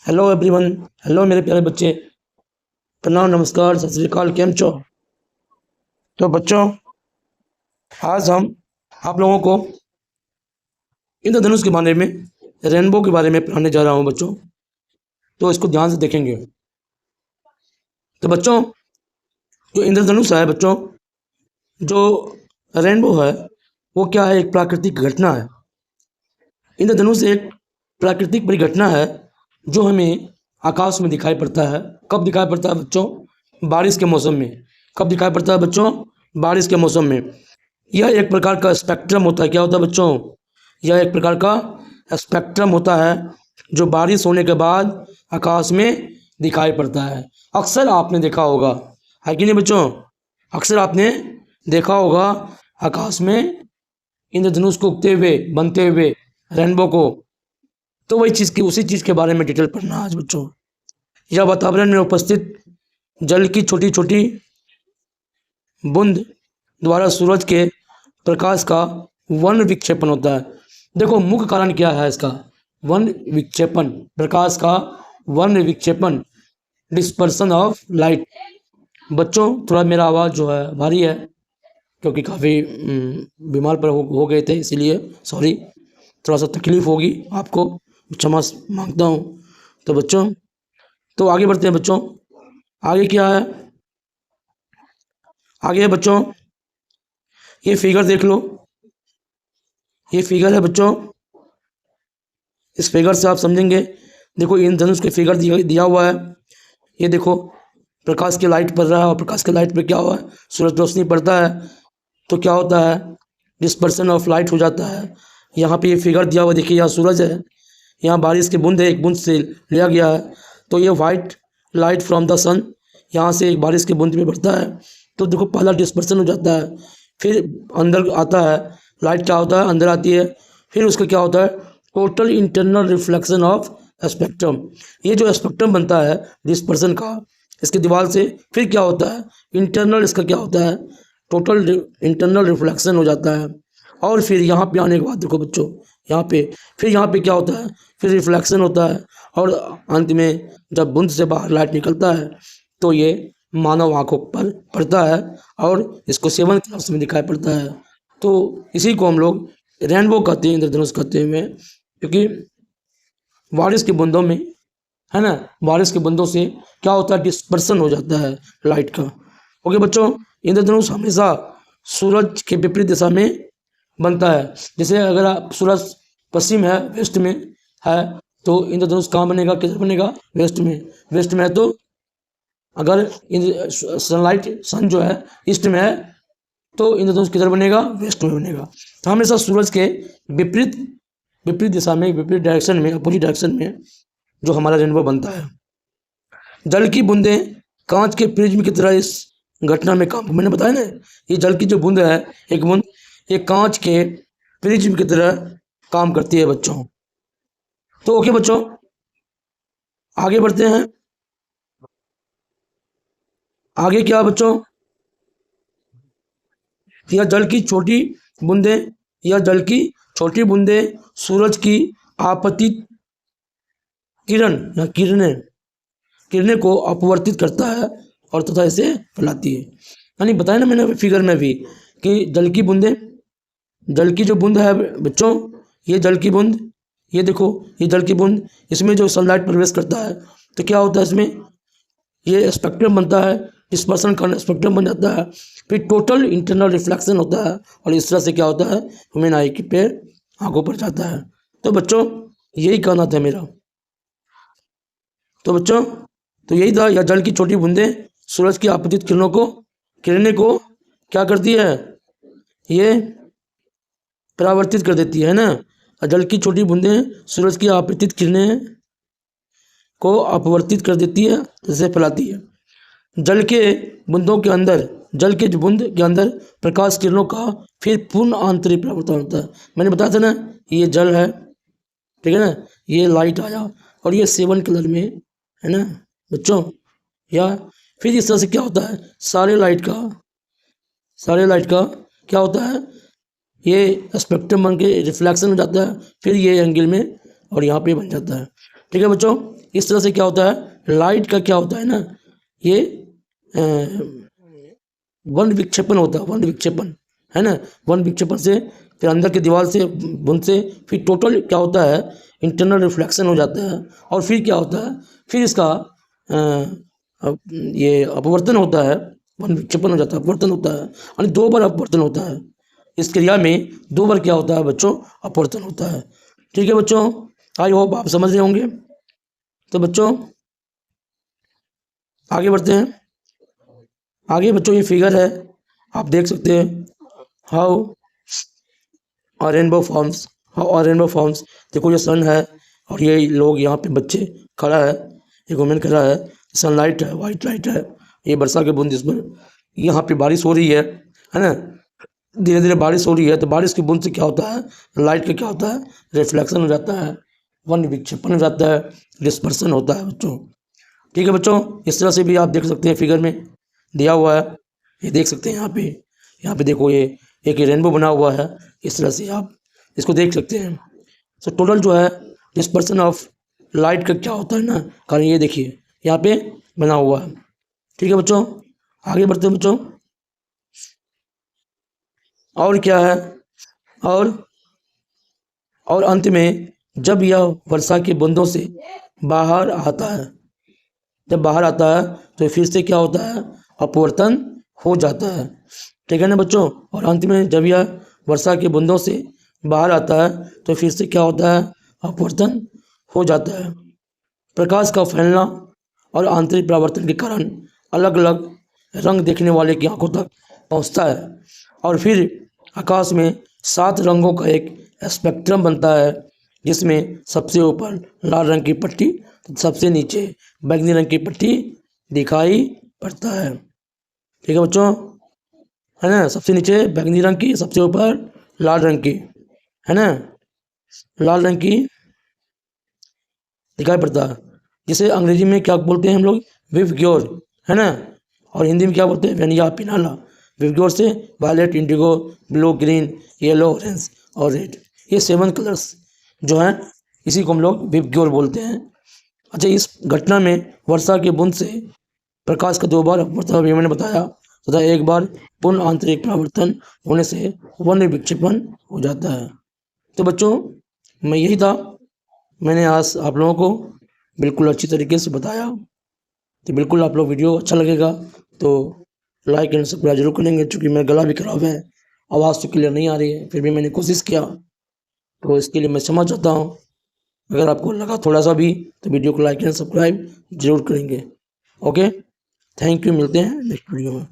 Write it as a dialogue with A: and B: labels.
A: Hello everyone. Hello मेरे प्यारे बच्चे। प्रणाम, नमस्कार, सत श्री अकाल। केम छो? तो बच्चों, आज हम आप लोगों को इंद्रधनुष के बारे में, रेनबो के बारे में पढ़ाने जा रहा हूँ बच्चों। तो इसको ध्यान से देखेंगे। तो बच्चों, जो इंद्रधनुष है बच्चों, जो रेनबो है, वो क्या है? एक प्राकृतिक घटना है। इंद्रधनुष एक प्राकृतिक परिघटना है जो हमें आकाश में दिखाई पड़ता है। कब दिखाई पड़ता है बच्चों? बारिश के मौसम में। कब दिखाई पड़ता है बच्चों? बारिश के मौसम में। यह एक प्रकार का स्पेक्ट्रम होता है। क्या होता है बच्चों? यह एक प्रकार का स्पेक्ट्रम होता है जो बारिश होने के बाद आकाश में दिखाई पड़ता है। अक्सर आपने देखा होगा, है कि नहीं बच्चों? अक्सर आपने देखा होगा आकाश में इंद्रधनुष को उगते हुए, बनते हुए, रेनबो को। तो वही चीज़ की, उसी चीज़ के बारे में डिटेल पढ़ना आज बच्चों। यह वातावरण में उपस्थित जल की छोटी छोटी बूंद द्वारा सूरज के प्रकाश का वर्ण विक्षेपण होता है। देखो, मुख्य कारण क्या है इसका? वर्ण विक्षेपण, प्रकाश का वर्ण विक्षेपण, डिस्पर्सन ऑफ लाइट। बच्चों, थोड़ा मेरा आवाज़ जो है भारी है क्योंकि काफ़ी बीमार पर हो गए थे, इसीलिए सॉरी। थोड़ा सा तकलीफ़ होगी आपको, क्षमा मांगता हूँ। तो बच्चों, तो आगे बढ़ते हैं बच्चों। आगे क्या है? आगे है बच्चों, ये फिगर देख लो। ये फिगर है बच्चों। इस फिगर से आप समझेंगे। देखो, इंद्रधनुष के फिगर दिया हुआ है। ये देखो, प्रकाश की लाइट पड़ रहा है और प्रकाश की लाइट पे क्या हुआ है? सूरज रोशनी पड़ता है तो क्या होता है? डिस्पर्सन ऑफ लाइट हो जाता है। यहाँ पे ये फिगर दिया हुआ, देखिए, यहाँ सूरज है, यहाँ बारिश की बूंद है, एक बूंद से लिया गया है। तो ये वाइट लाइट फ्रॉम द सन यहाँ से एक बारिश की बूंद में पड़ता है। तो देखो, पहला डिस्पर्सन हो जाता है, फिर अंदर आता है, लाइट क्या होता है? अंदर आती है। फिर उसका क्या होता है? Total internal reflection of spectrum. ये जो स्पेक्ट्रम बनता है डिस्पर्सन का, इसके दीवार से, फिर क्या होता है? इंटरनल, इसका क्या होता है? टोटल इंटरनल रिफ्लेक्शन हो जाता है। और फिर यहाँ पे आने के बाद देखो बच्चों, यहाँ पे, फिर यहाँ पे क्या होता है? फिर रिफ्लेक्शन होता है और अंत में जब बूंद से बाहर लाइट निकलता है तो ये मानव आँखों पर पड़ता है और इसको 7 क्लास में दिखाई पड़ता है। तो इसी को हम लोग रेनबो कहते हैं, इंद्रधनुष कहते हैं, क्योंकि बारिश की बूंदों में, है ना, बारिश की बूंदों से क्या होता है? डिस्पर्सन हो जाता है लाइट का। ओके बच्चों, इंद्रधनुष हमेशा सूरज के विपरीत दिशा में बनता है। जैसे अगर आप, सूरज पश्चिम है, वेस्ट में है, तो इंद्रधनुष कहाँ बनेगा? किधर बनेगा? वेस्ट में। वेस्ट में है तो अगर सनलाइट, सन जो है ईस्ट में है, तो इंद्रधनुष किधर बनेगा? वेस्ट में बनेगा। तो हमेशा सूरज के विपरीत विपरीत दिशा में, विपरीत डायरेक्शन में, अपोजिट डायरेक्शन में जो हमारा रेनबो बनता है। जल की बूंदें कांच के प्रिज्म की तरह इस घटना में काम, मैंने बताया ना, ये जल की जो बूंद है, एक बूंद, ये कांच के प्रिज्म की तरह काम करती है बच्चों। तो ओके बच्चों, आगे बढ़ते हैं। आगे क्या बच्चों? यह जल की छोटी बूंदें, यह जल की छोटी बूंदें सूरज की आपतित किरण या किरणें को अपवर्तित करता है और तथा इसे फैलाती है। यानी बताया ना मैंने फिगर में भी कि जल की बूंदें, जल की जो बूंद है बच्चों, ये जल की बूंद, ये देखो, ये जल की बूंद, इसमें जो सनलाइट प्रवेश करता है तो क्या होता है? इसमें ये स्पेक्ट्रम बनता है, डिस्पर्सन का स्पेक्ट्रम बन जाता है। फिर टोटल इंटरनल रिफ्लेक्शन होता है और इस तरह से क्या होता है? ह्यूमन आई की पे आंखों पर जाता है। तो बच्चों, यही कहना था मेरा। तो बच्चों, तो यही था, या जल की छोटी बूंदें सूरज की आपतित किरणें को क्या करती है? ये परावर्तित कर देती है ना। जल की छोटी बूंदें सूरज की आपतित किरणें को अपवर्तित कर देती है, जैसे फैलाती है। जल के बूंदों के अंदर, जल के बूंद के अंदर प्रकाश किरणों का फिर पूर्ण आंतरिक परावर्तन होता है। मैंने बताया था ना, ये जल है, ठीक है ना, ये लाइट आया और ये 7 कलर में है ना बच्चों। या फिर इस तरह से क्या होता है? सारे लाइट का क्या होता है? ये स्पेक्ट्रम बन के रिफ्लेक्शन हो जाता है, फिर ये एंगल में और यहाँ पे बन जाता है। ठीक है बच्चों, इस तरह से क्या होता है, लाइट का क्या होता है ना, ये वन विक्षेपण होता है, वन विक्षेपण है ना। वन विक्षेपण से फिर अंदर की दीवार से बूंद से फिर टोटल क्या होता है, इंटरनल रिफ्लेक्शन हो जाता है। और फिर क्या होता है, फिर इसका ये अपवर्तन होता है, वन विक्षेपण हो जाता है, अपवर्तन होता है, यानी 2 बार अपवर्तन होता है। इस क्रिया में 2 बार क्या होता है बच्चों, अपवर्तन होता है। ठीक है बच्चों, आई होप आप समझ रहे होंगे। तो बच्चों आगे बढ़ते हैं। आगे बच्चों ये फिगर है, आप देख सकते हैं, how rainbow forms, how rainbow forms. देखो ये सन है और ये लोग यहाँ पे बच्चे खड़ा है, एक वुमेन खड़ा है, सनलाइट है, वाइट लाइट है, ये वर्षा के बूंद इस पर, यहाँ पे बारिश हो रही है ना, धीरे धीरे बारिश हो रही है। तो बारिश की बूंद से क्या होता है, लाइट का क्या होता है, रिफ्लेक्शन हो जाता है, वन विक्षेपण हो जाता है, डिस्पर्सन होता है बच्चों। ठीक है बच्चों, इस तरह से भी आप देख सकते हैं, फिगर में दिया हुआ है, ये देख सकते हैं। यहाँ पे देखो ये एक रेनबो बना हुआ है, इस तरह से आप इसको देख सकते हैं। सो टोटल जो है डिस्पर्सन ऑफ लाइट का क्या होता है ना, कारण ये देखिए यहाँ पे बना हुआ है। ठीक है बच्चों, आगे बढ़ते हैं बच्चों। और क्या है, और अंत में जब यह वर्षा की बूंदों से बाहर आता है, जब बाहर आता है तो फिर से क्या होता है, अपवर्तन हो जाता है। ठीक है ना बच्चों। और अंत में जब यह वर्षा की बूंदों से बाहर आता है तो फिर से क्या होता है, अपवर्तन हो जाता है। प्रकाश का फैलना और आंतरिक परावर्तन के कारण अलग अलग रंग देखने वाले की आंखों तक पहुंचता है और फिर आकाश में 7 रंगों का एक स्पेक्ट्रम बनता है, जिसमें सबसे ऊपर लाल रंग की पट्टी, सबसे नीचे बैंगनी रंग की पट्टी दिखाई पड़ता है। ठीक है बच्चों, है ना, सबसे नीचे बैंगनी रंग की, सबसे ऊपर लाल रंग की, है ना, लाल रंग की दिखाई पड़ता है, जिसे अंग्रेजी में क्या बोलते हैं हम लोग, विवग्योर, है ना, और हिंदी में क्या बोलते हैं, वेनिया पिनाला। विवग्योर से violet, indigo, blue, green, yellow, orange और रेड, ये 7 कलर्स जो हैं, इसी को हम लोग विवग्योर बोलते हैं। अच्छा, इस घटना में वर्षा के बूंद से प्रकाश का 2 बार अपवर्तन, अभी मैंने बताया, तथा 1 बार पूर्ण आंतरिक परावर्तन होने से वन विक्षेपण हो जाता है। तो बच्चों मैं यही था, मैंने आज आप लोगों को बिल्कुल अच्छी तरीके से बताया। तो बिल्कुल आप लोग वीडियो अच्छा लगेगा तो लाइक एंड सब्सक्राइब जरूर करेंगे, क्योंकि मेरा गला भी खराब है, आवाज़ तो क्लियर नहीं आ रही है, फिर भी मैंने कोशिश किया, तो इसके लिए मैं क्षमा चाहता हूँ। अगर आपको लगा थोड़ा सा भी तो वीडियो को लाइक एंड सब्सक्राइब जरूर करेंगे। ओके, थैंक यू, मिलते हैं नेक्स्ट वीडियो में।